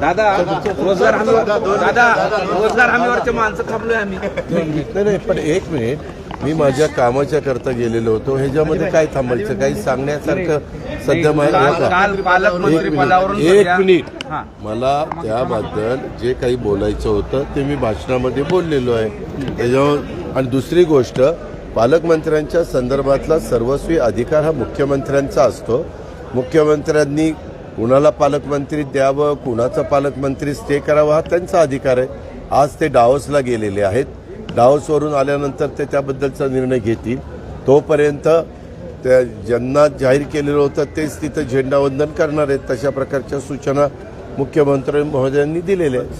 दादा रोजगार हमीवरचे माणसं थांबलोय आम्ही. नाही पण एक मिनिट, मी माझ्या कामाच्या करता गेलेलो होतो. ह्याच्यामध्ये काय थांबायचं, काही सांगण्यासारखं सध्या काल पालकमंत्री पदावरून एक मिनिट, मला त्याबद्दल जे काही बोलायचं होतं ते मी भाषणामध्ये बोललेलो आहे. त्याच्यावर आणि दुसरी गोष्ट, पालकमंत्र्यांच्या संदर्भातला सर्वस्वी अधिकार हा मुख्यमंत्र्यांचा असतो. मुख्यमंत्र्यांनी कुणाला पालकमंत्री द्यावं, कुणाचं पालकमंत्री स्टे करावं हा त्यांचा अधिकार आहे. आज ते डावोसला गेलेले आहेत. डावोसवरून आल्यानंतर ते त्याबद्दलचा निर्णय घेतील. तोपर्यंत त्या ज्यांना जाहीर केलेलं होतं तेच तिथं झेंडावंदन करणार आहेत. तशा प्रकारच्या सूचना मुख्यमंत्री महोदयांनी दिलेल्या आहेत.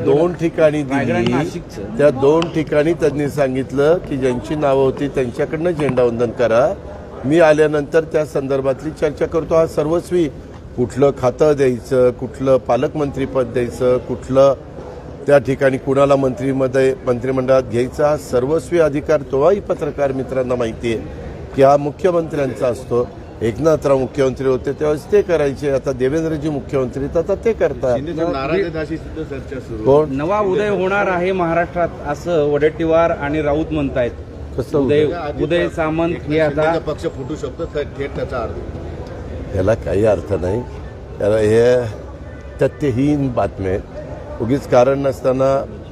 दोन ठिकाणी दिली. त्या दोन ठिकाणी त्यांनी सांगितलं की ज्यांची नावं होती त्यांच्याकडनं झेंडावंदन करा. मी आल्यानंतर त्या संदर्भातली चर्चा करतो. हा सर्वस्वी कुठलं खातं द्यायचं, कुठलं पालकमंत्रीपद द्यायचं, कुठलं त्या ठिकाणी कुणाला मंत्रिमंडळात घ्यायचा, हा सर्वस्वी अधिकार तोही पत्रकार मित्रांना माहिती आहे की हा मुख्यमंत्र्यांचा असतो. एकनाथराव मुख्यमंत्री होते त्यावेळेस ते करायचे. आता देवेंद्रजी मुख्यमंत्री आता ते करतात. कोण नवा उदय होणार आहे महाराष्ट्रात असं वडेट्टीवार आणि राऊत म्हणतायत. कसं उदय सामंत हे आता पक्ष फुटू शकतो थेट त्याचा अर्थ. याला काही अर्थ नाही. त्याला हे तथ्यहीन बातम्या आहेत. उगीच कारण नसताना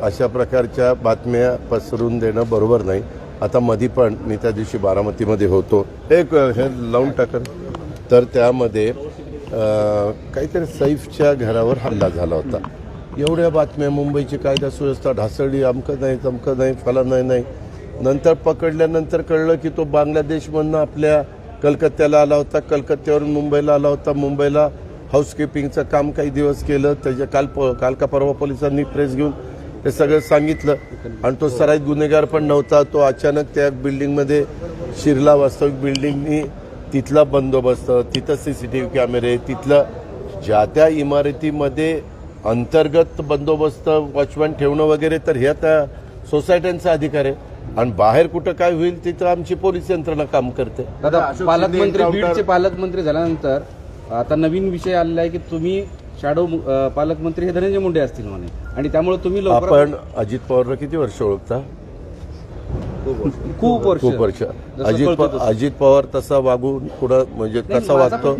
अशा प्रकारच्या बातम्या पसरून देणं बरोबर नाही. आता मधी पण मी त्या दिवशी बारामतीमध्ये होतो, एक हे लावून टाकन तर त्यामध्ये काहीतरी सैफच्या घरावर हल्ला झाला होता. एवढ्या बातम्या, मुंबईची कायदा सुव्यवस्था ढासळली, अमकं नाही तमकं नाही फला नाही. नंतर पकडल्यानंतर कळलं की तो बांगलादेशमधनं आपल्या कलकत्त्याला आला होता, कलकत्त्यावरून मुंबईला आला होता. मुंबईला हाऊसकीपिंगचं काम काही दिवस केलं. त्याच्या काल का परवा पोलिसांनी प्रेस घेऊन ते सगळं सांगितलं. आणि तो सराईत गुन्हेगार पण नव्हता. तो अचानक त्या बिल्डिंगमध्ये शिरला. वास्तविक बिल्डिंगनी तिथला बंदोबस्त, तिथं CCTV कॅमेरे, तिथलं ज्या त्या इमारतीमध्ये अंतर्गत बंदोबस्त, वॉचमॅन ठेवणं वगैरे, तर हे त्या सोसायट्यांचा अधिकार आहे. आणि बाहेर कुठं काय होईल तिथं आमची पोलीस यंत्रणा काम करते. दादा, पालकमंत्री बीडचे पालकमंत्री झाल्यानंतर आता नवीन विषय आलेला आहे की तुम्ही शॅडो पालकमंत्री हे धनंजय मुंडे असतील म्हणे, आणि त्यामुळे तुम्ही आपण अजित पवारला किती वर्ष ओळखता? खूप वर्ष. अजित पवार तसा वागून कुणा म्हणजे कसा वागतो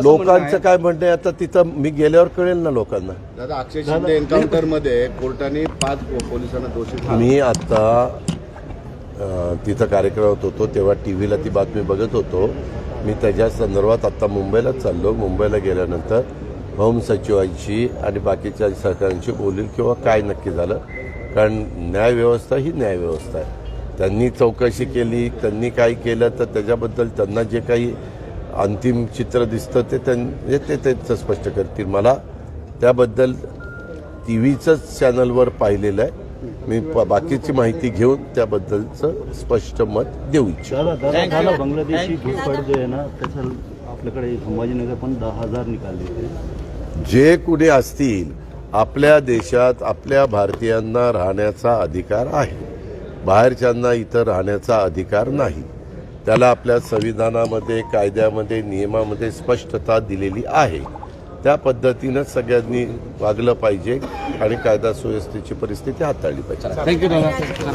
लोकांचं काय म्हणणं आहे आता तिथं मी गेल्यावर कळेल ना लोकांना. दादा, अक्षय शिंदे एन्काउंटर मध्ये कोर्टाने 5 पोलिसांना दोषी. मी आता तिथं कार्यक्रमात होतो तेव्हा टीव्हीला ती बातमी बघत होतो. मी त्याच्या संदर्भात आता मुंबईला चाललो. मुंबईला गेल्यानंतर होम सचिवांशी आणि बाकीच्या सहकाऱ्यांशी बोलील किंवा काय नक्की झालं. कारण न्यायव्यवस्था ही न्यायव्यवस्था आहे. त्यांनी चौकशी केली, त्यांनी काय केलं तर त्याच्याबद्दल त्यांना जे काही अंतिम चित्र दिसतं ते त्यांचं स्पष्ट करतील. मला त्याबद्दल TVचंच चॅनलवर पाहिलेलं आहे. मी बाकीची माहिती घेऊन त्याबद्दलचं स्पष्ट मत देऊ इच्छितो. बांगलादेशी घुसपैठ जो आहे ना, त्याचा आपल्याकडे संभाजीनगर पण 10,000 निकाले. जे कुणी असतील, आपल्या देशात आपल्या भारतीयांना राहण्याचा अधिकार आहे. बाहेरच्यांना इथं राहण्याचा अधिकार नाही. त्याला आपल्या संविधानामध्ये, कायद्यामध्ये, नियमामध्ये स्पष्टता दिलेली आहे. त्या पद्धतीनं सगळ्यांनी वागलं पाहिजे आणि कायदा सुव्यवस्थेची परिस्थिती हाताळली पाहिजे. थँक्यू दादा.